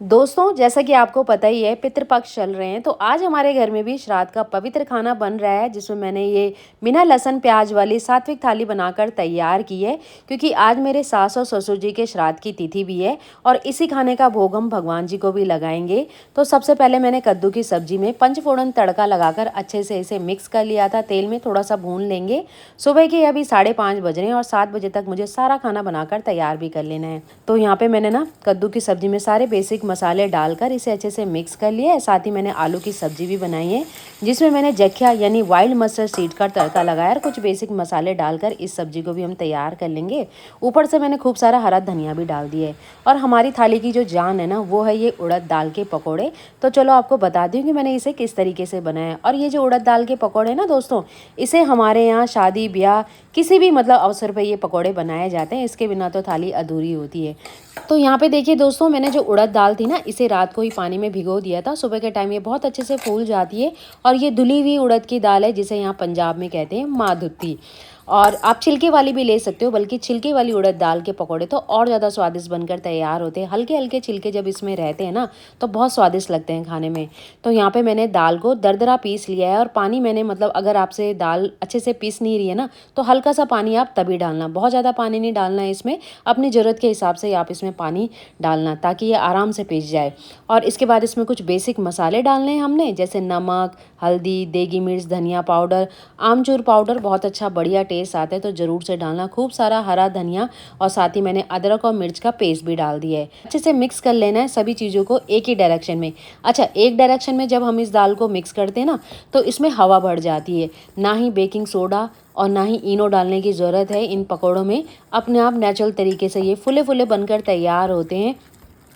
दोस्तों, जैसा कि आपको पता ही है पितृपक्ष चल रहे हैं, तो आज हमारे घर में भी श्राद्ध का पवित्र खाना बन रहा है, जिसमें मैंने ये बिना लहसुन प्याज वाली सात्विक थाली बनाकर तैयार की है। क्योंकि आज मेरे सास और ससुर जी के श्राद्ध की तिथि भी है और इसी खाने का भोग हम भगवान जी को भी लगाएंगे। तो सबसे पहले मैंने कद्दू की सब्जी में पंचफोड़न तड़का लगाकर अच्छे से इसे मिक्स कर लिया था। तेल में थोड़ा सा भून लेंगे। सुबह के अभी 5:30 बज रहे हैं और 7 बजे तक मुझे सारा खाना बनाकर तैयार भी कर लेना है। तो यहाँ पे मैंने ना कद्दू की सब्जी में सारे बेसिक मसाले डालकर इसे अच्छे से मिक्स कर लिया है। साथ ही मैंने आलू की सब्जी भी बनाई है, जिसमें मैंने जख्या यानी वाइल्ड मस्टर्ड सीड का तड़का लगाया और कुछ बेसिक मसाले डालकर इस सब्जी को भी हम तैयार कर लेंगे। ऊपर से मैंने खूब सारा हरा धनिया भी डाल दिया है। और हमारी थाली की जो जान है ना, वो है ये उड़द दाल के पकौड़े। तो चलो आपको बता दूं कि मैंने इसे किस तरीके से बनाया है। और ये जो उड़द दाल के पकौड़े ना दोस्तों, इसे हमारे यहाँ शादी ब्याह किसी भी मतलब अवसर पर ये पकौड़े बनाए जाते हैं। इसके बिना तो थाली अधूरी होती है। तो यहाँ पे देखिए दोस्तों, मैंने जो उड़द दाल थी ना, इसे रात को ही पानी में भिगो दिया था। सुबह के टाइम ये बहुत अच्छे से फूल जाती है। और ये धुली हुई उड़द की दाल है, जिसे यहाँ पंजाब में कहते हैं माँ धुत्ती। और आप छिलके वाली भी ले सकते हो, बल्कि छिलके वाली उड़द दाल के पकौड़े तो और ज़्यादा स्वादिष्ट बनकर तैयार होते हैं। हल्के हल्के छिलके जब इसमें रहते हैं ना, तो बहुत स्वादिष्ट लगते हैं खाने में। तो यहाँ पे मैंने दाल को दरदरा पीस लिया है। और पानी मैंने मतलब अगर आपसे दाल अच्छे से पीस नहीं रही है ना, तो हल्का सा पानी आप तभी डालना, बहुत ज़्यादा पानी नहीं डालना है इसमें। अपनी ज़रूरत के हिसाब से आप इसमें पानी डालना, ताकि ये आराम से पीस जाए। और इसके बाद इसमें कुछ बेसिक मसाले डालने हैं हमने, जैसे नमक, हल्दी, देगी मिर्च, धनिया पाउडर, आमचूर पाउडर। बहुत अच्छा बढ़िया टेस्ट आता है, तो ज़रूर से डालना। खूब सारा हरा धनिया और साथ ही मैंने अदरक और मिर्च का पेस्ट भी डाल दिया है। अच्छे से मिक्स कर लेना है सभी चीज़ों को एक ही डायरेक्शन में। अच्छा, एक डायरेक्शन में जब हम इस दाल को मिक्स करते हैं ना, तो इसमें हवा भर जाती है। ना ही बेकिंग सोडा और ना ही इनो डालने की ज़रूरत है इन पकौड़ों में। अपने आप नेचुरल तरीके से ये फुले फुले बनकर तैयार होते हैं,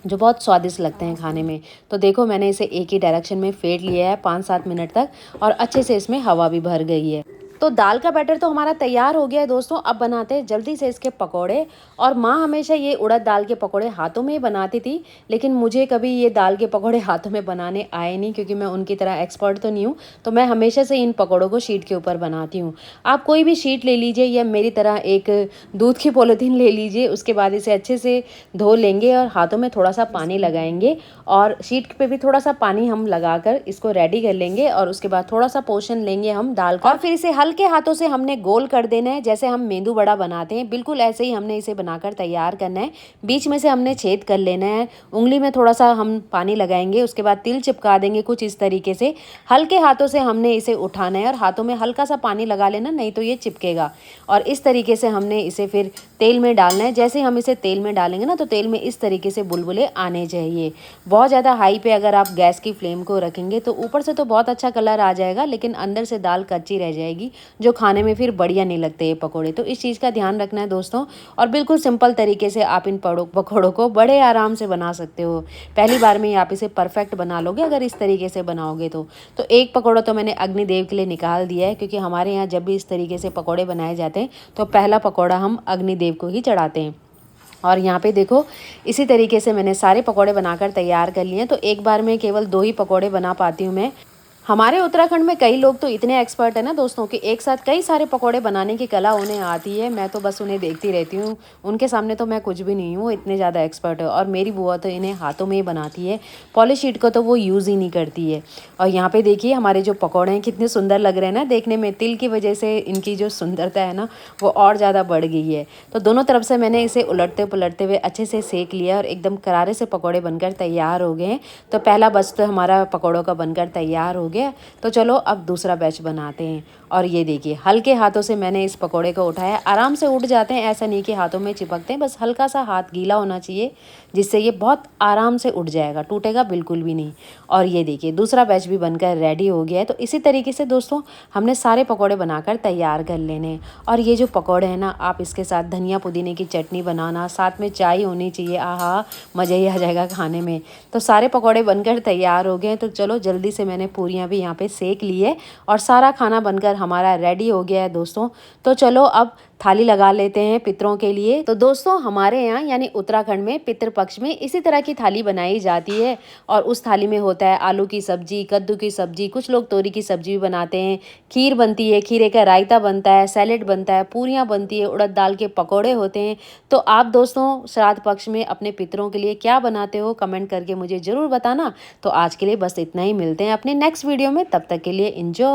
जो बहुत स्वादिष्ट लगते हैं खाने में। तो देखो, मैंने इसे एक ही डायरेक्शन में फेंट लिया है 5-7 मिनट तक, और अच्छे से इसमें हवा भी भर गई है। तो दाल का बैटर तो हमारा तैयार हो गया है दोस्तों। अब बनाते हैं जल्दी से इसके पकौड़े। और माँ हमेशा ये उड़द दाल के पकौड़े हाथों में ही बनाती थी, लेकिन मुझे कभी ये दाल के पकौड़े हाथों में बनाने आए नहीं, क्योंकि मैं उनकी तरह एक्सपर्ट तो नहीं हूँ। तो मैं हमेशा से इन पकौड़ों को शीट के ऊपर बनाती हूँ। आप कोई भी शीट ले लीजिए, या मेरी तरह एक दूध की पॉलीथीन ले लीजिए। उसके बाद इसे अच्छे से धो लेंगे और हाथों में थोड़ा सा पानी लगाएंगे, और शीट पे भी थोड़ा सा पानी हम लगाकर इसको रेडी कर लेंगे। और उसके बाद थोड़ा सा पोर्शन लेंगे हम दाल का, और फिर इसे हल्के हाथों से हमने गोल कर देना है, जैसे हम मेंदू बड़ा बनाते हैं, बिल्कुल ऐसे ही हमने इसे बनाकर तैयार करना है। बीच में से हमने छेद कर लेना है। उंगली में थोड़ा सा हम पानी लगाएंगे, उसके बाद तिल चिपका देंगे कुछ इस तरीके से। हल्के हाथों से हमने इसे उठाना है, और हाथों में हल्का सा पानी लगा लेना, नहीं तो ये चिपकेगा। और इस तरीके से हमने इसे फिर तेल में डालना है। जैसे हम इसे तेल में डालेंगे ना, तो तेल में इस तरीके से बुलबुले आने चाहिए। बहुत ज़्यादा हाई पे अगर आप गैस की फ्लेम को रखेंगे, तो ऊपर से तो बहुत अच्छा कलर आ जाएगा, लेकिन अंदर से दाल कच्ची रह जाएगी, जो खाने में फिर बढ़िया नहीं लगते ये पकौड़े। तो इस चीज़ का ध्यान रखना है दोस्तों। और बिल्कुल सिंपल तरीके से आप इन पकौड़ों को बड़े आराम से बना सकते हो। पहली बार में ही आप इसे परफेक्ट बना लोगे अगर इस तरीके से बनाओगे तो एक पकौड़ा तो मैंने अग्निदेव के लिए निकाल दिया है, क्योंकि हमारे यहाँ जब भी इस तरीके से पकौड़े बनाए जाते हैं, तो पहला पकौड़ा हम अग्निदेव को ही चढ़ाते हैं। और यहाँ पे देखो, इसी तरीके से मैंने सारे पकौड़े बनाकर तैयार कर लिए हैं। तो एक बार में केवल 2 ही पकौड़े बना पाती हूँ मैं। हमारे उत्तराखंड में कई लोग तो इतने एक्सपर्ट है ना दोस्तों, कि एक साथ कई सारे पकौड़े बनाने की कला उन्हें आती है। मैं तो बस उन्हें देखती रहती हूँ, उनके सामने तो मैं कुछ भी नहीं हूँ, इतने ज़्यादा एक्सपर्ट है। और मेरी बुआ तो इन्हें हाथों में ही बनाती है, पॉलिश शीट को तो वो यूज़ ही नहीं करती है। और यहाँ पे देखिए, हमारे जो पकौड़े हैं कितने सुंदर लग रहे हैं ना देखने में। तिल की वजह से इनकी जो सुंदरता है ना, वो और ज़्यादा बढ़ गई है। तो दोनों तरफ से मैंने इसे उलटते पुलटते हुए अच्छे से सेक लिया, और एकदम करारे से पकौड़े बनकर तैयार हो गए हैं। तो पहला बस तो हमारा पकौड़ों का बनकर तैयार हो गया। तो चलो अब दूसरा बैच बनाते हैं। और ये देखिए, हल्के हाथों से मैंने इस पकौड़े को उठाया। आराम से उठ जाते हैं, ऐसा नहीं कि हाथों में चिपकते हैं, बस हल्का सा हाथ गीला होना चाहिए, जिससे ये बहुत आराम से उठ जाएगा, टूटेगा बिल्कुल भी नहीं। और ये देखिए, दूसरा बैच भी बनकर रेडी हो गया है। तो इसी तरीके से दोस्तों, हमने सारे पकौड़े बनाकर तैयार कर लेने हैं। और ये जो पकौड़े हैं ना, आप इसके साथ धनिया पुदीने की चटनी बनाना, साथ में चाय होनी चाहिए। आहा, मज़ा ही आ जाएगा खाने में। तो सारे पकौड़े बनकर तैयार हो गए हैं। तो चलो जल्दी से मैंने पूरियाँ भी यहाँ पे सेक ली है, और सारा खाना बनकर हमारा रेडी हो गया है दोस्तों। तो चलो अब थाली लगा लेते हैं पितरों के लिए। तो दोस्तों हमारे यहाँ यानी उत्तराखंड में पितृपक्ष में इसी तरह की थाली बनाई जाती है और उस थाली में होता है आलू की सब्जी, कद्दू की सब्जी, कुछ लोग तोरी की सब्जी भी बनाते हैं, खीर बनती है, खीरे का रायता बनता है, सैलेड बनता है, पूरियाँ बनती है, उड़द दाल के पकौड़े होते हैं। तो आप दोस्तों श्राद्ध पक्ष में अपने पितरों के लिए क्या बनाते हो, कमेंट करके मुझे ज़रूर बताना। तो आज के लिए बस इतना ही, मिलते हैं अपने नेक्स्ट वीडियो में, तब तक के लिए एंजॉय।